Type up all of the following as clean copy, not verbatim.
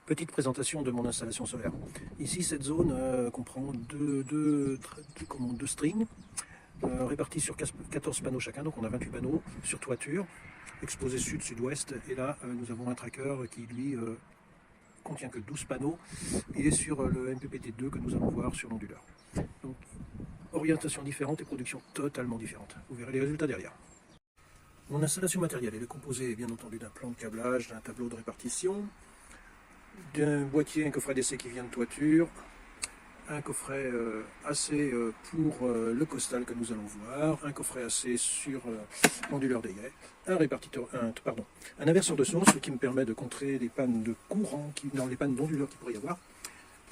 Petite présentation de mon installation solaire. Ici, cette zone comprend deux strings répartis sur 14 panneaux chacun, donc on a 28 panneaux sur toiture, exposés sud-sud-ouest, et là nous avons un tracker qui lui contient que 12 panneaux. Il est sur le MPPT2 que nous allons voir sur l'onduleur. Donc orientation différente et production totalement différente. Vous verrez les résultats derrière. Mon installation matérielle est composée bien entendu d'un plan de câblage, d'un tableau de répartition, d'un boîtier, un coffret d'essai qui vient de toiture, un coffret AC pour le costal que nous allons voir, un coffret AC sur l'onduleur d'ayet, un inverseur de source qui me permet de contrer les pannes de courant dans les pannes d'onduleur qu'il pourrait y avoir,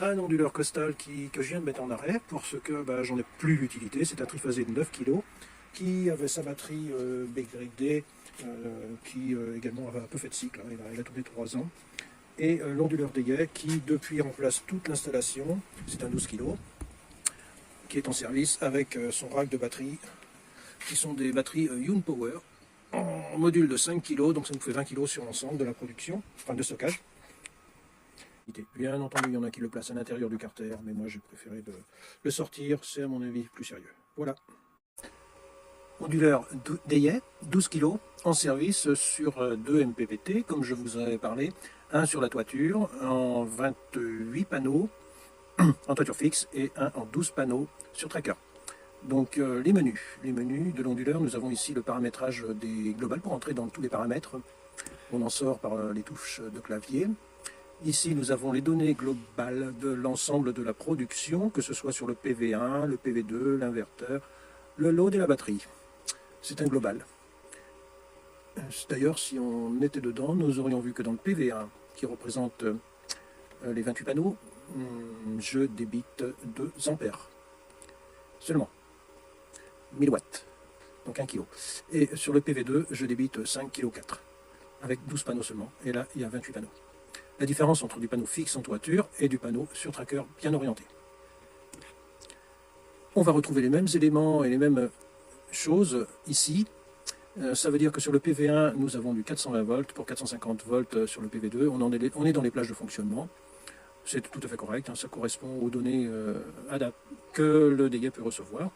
un onduleur costal que je viens de mettre en arrêt parce que j'en ai plus l'utilité. C'est un triphasé de 9 kg qui avait sa batterie BYD qui également avait un peu fait de cycle, hein, il a tourné 3 ans. Et l'onduleur d'ayet qui depuis remplace toute l'installation, c'est un 12 kg, qui est en service avec son rack de batterie, qui sont des batteries Power en module de 5 kg, donc ça nous fait 20 kg sur l'ensemble de la production, enfin de stockage. Bien entendu, il y en a qui le placent à l'intérieur du carter, mais moi j'ai préféré de le sortir, c'est à mon avis plus sérieux. Voilà. Onduleur d'ayet, 12 kg, en service sur 2 MPPT, comme je vous en avais parlé, un sur la toiture en 28 panneaux en toiture fixe et un en 12 panneaux sur tracker. Donc les menus de l'onduleur, nous avons ici le paramétrage des globales pour entrer dans tous les paramètres. On en sort par les touches de clavier. Ici, nous avons les données globales de l'ensemble de la production, que ce soit sur le PV1, le PV2, l'inverteur, le load et la batterie. C'est un global. D'ailleurs, si on était dedans, nous aurions vu que dans le PV1, qui représente les 28 panneaux, je débite 2 ampères. Seulement. 1000 watts. Donc 1 kg. Et sur le PV2, je débite 5 kg 4. Avec 12 panneaux seulement. Et là, il y a 28 panneaux. La différence entre du panneau fixe en toiture et du panneau sur tracker bien orienté. On va retrouver les mêmes éléments et les mêmes choses ici. Ça veut dire que sur le PV1, nous avons du 420 volts pour 450 volts sur le PV2. On est dans les plages de fonctionnement. C'est tout à fait correct. Hein, ça correspond aux données que le d'ayet peut recevoir.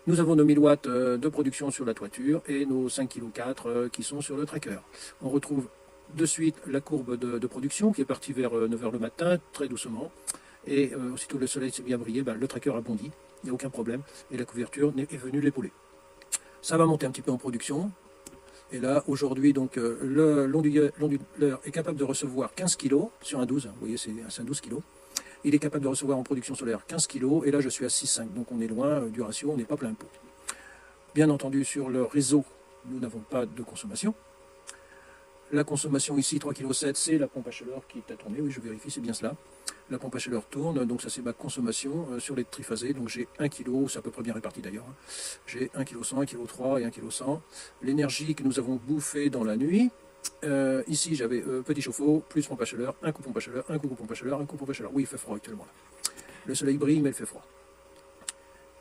Nous avons nos 1000 watts de production sur la toiture et nos 5 kg 4 qui sont sur le tracker. On retrouve de suite la courbe de production qui est partie vers 9 h le matin, très doucement. Et aussitôt le soleil s'est bien brillé, le tracker a bondi, il n'y a aucun problème. Et la couverture est venue l'épauler. Ça va monter un petit peu en production. Et là, aujourd'hui, donc l'onduleur est capable de recevoir 15 kg sur un 12. Vous voyez, c'est un 12 kg. Il est capable de recevoir en production solaire 15 kg. Et là, je suis à 6,5. Donc on est loin du ratio, on n'est pas plein pot. Bien entendu, sur le réseau, nous n'avons pas de consommation. La consommation ici, 3,7 kg, c'est la pompe à chaleur qui est à tourner. Oui, je vérifie, c'est bien cela. La pompe à chaleur tourne, donc ça c'est ma consommation sur les triphasés. Donc j'ai 1 kg, c'est à peu près bien réparti d'ailleurs. J'ai 1 kg 100, 1 kg 3 et 1 kg 100. L'énergie que nous avons bouffée dans la nuit. Ici j'avais petit chauffe-eau, plus pompe à chaleur, un coup pompe à chaleur, un coup pompe à chaleur, un coup pompe à chaleur. Oui, il fait froid actuellement là. Le soleil brille, mais il fait froid.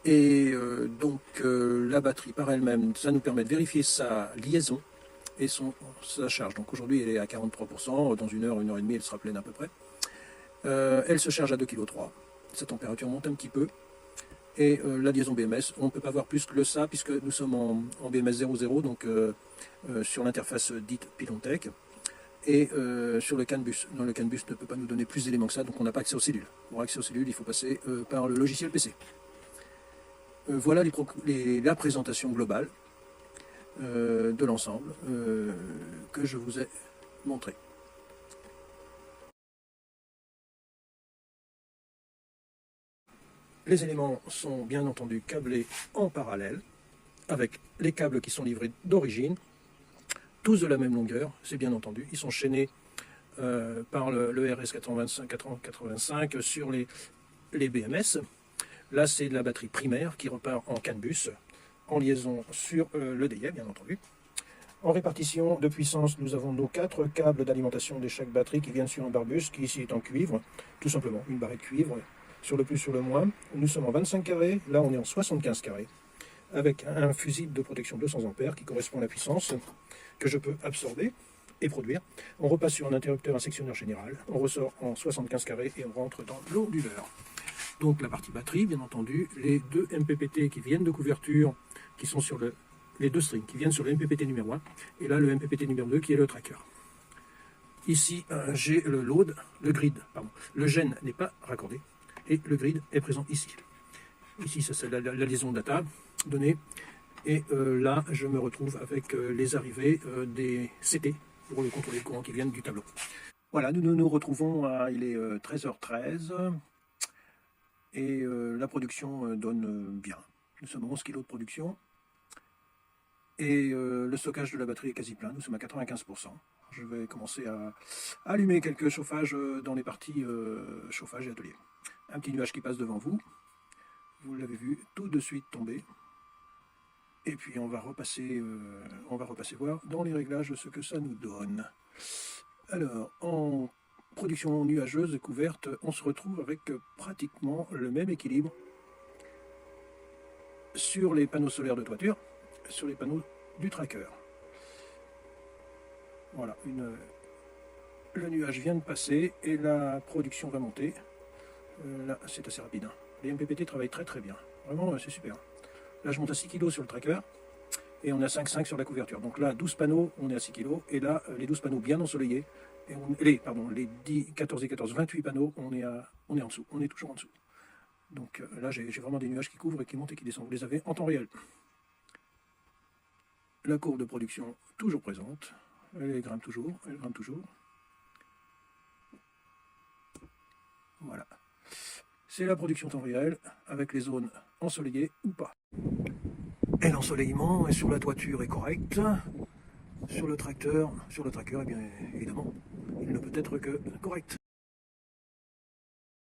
Et donc la batterie par elle-même, ça nous permet de vérifier sa liaison et sa charge. Donc aujourd'hui elle est à 43%, dans 1 heure et demie elle sera pleine à peu près. Elle se charge à 2,3 kg. Sa température monte un petit peu. Et la liaison BMS, on ne peut pas voir plus que ça puisque nous sommes en BMS 00, donc sur l'interface dite Pilontech. Et sur le CAN bus. Non, le CAN bus ne peut pas nous donner plus d'éléments que ça, donc on n'a pas accès aux cellules. Pour accès aux cellules, il faut passer par le logiciel PC. Voilà la présentation globale de l'ensemble que je vous ai montré. Les éléments sont bien entendu câblés en parallèle avec les câbles qui sont livrés d'origine, tous de la même longueur, c'est bien entendu. Ils sont chaînés par le RS485 sur les BMS. Là, c'est de la batterie primaire qui repart en CAN bus, en liaison sur le d'ayet, bien entendu. En répartition de puissance, nous avons nos 4 câbles d'alimentation de chaque batterie qui viennent sur un barbus, qui ici est en cuivre, tout simplement, une barrette cuivre, sur le plus, sur le moins. Nous sommes en 25 carrés, là on est en 75 carrés, avec un fusible de protection 200 ampères qui correspond à la puissance que je peux absorber et produire. On repasse sur un interrupteur, un sectionneur général, on ressort en 75 carrés et on rentre dans l'onduleur. Donc la partie batterie, bien entendu, les deux MPPT qui viennent de couverture, qui sont sur les deux strings, qui viennent sur le MPPT numéro 1, et là le MPPT numéro 2 qui est le tracker. Ici, j'ai le load, le grid, pardon. Le gen n'est pas raccordé, et le grid est présent ici. Ici, ça c'est la liaison data, données, et là, je me retrouve avec les arrivées des CT, pour le contrôler le courant qui viennent du tableau. Voilà, nous nous retrouvons, il est 13h13, et la production donne bien. Nous sommes à 11 kg de production, et le stockage de la batterie est quasi plein, nous sommes à 95%. Je vais commencer à allumer quelques chauffages dans les parties chauffage et atelier. Un petit nuage qui passe devant vous, vous l'avez vu tout de suite tomber. Et puis on va repasser voir dans les réglages ce que ça nous donne. Alors, en production nuageuse et couverte, on se retrouve avec pratiquement le même équilibre sur les panneaux solaires de toiture, sur les panneaux du tracker. Voilà, le nuage vient de passer et la production va monter. Là, c'est assez rapide. Hein. Les MPPT travaillent très très bien. Vraiment, c'est super. Là, je monte à 6 kg sur le tracker et on est à 5,5 sur la couverture. Donc là, 12 panneaux, on est à 6 kg. Et là, les 12 panneaux bien ensoleillés, et les 10, 14 et 14, 28 panneaux, on est en dessous. On est toujours en dessous. Donc là, j'ai vraiment des nuages qui couvrent et qui montent et qui descendent. Vous les avez en temps réel. La courbe de production toujours présente. Elle grimpe toujours, elle grimpe toujours. Voilà. C'est la production temps réel, avec les zones ensoleillées ou pas. Et l'ensoleillement sur la toiture est correct. Sur le tracker, eh bien évidemment, il ne peut être que correct.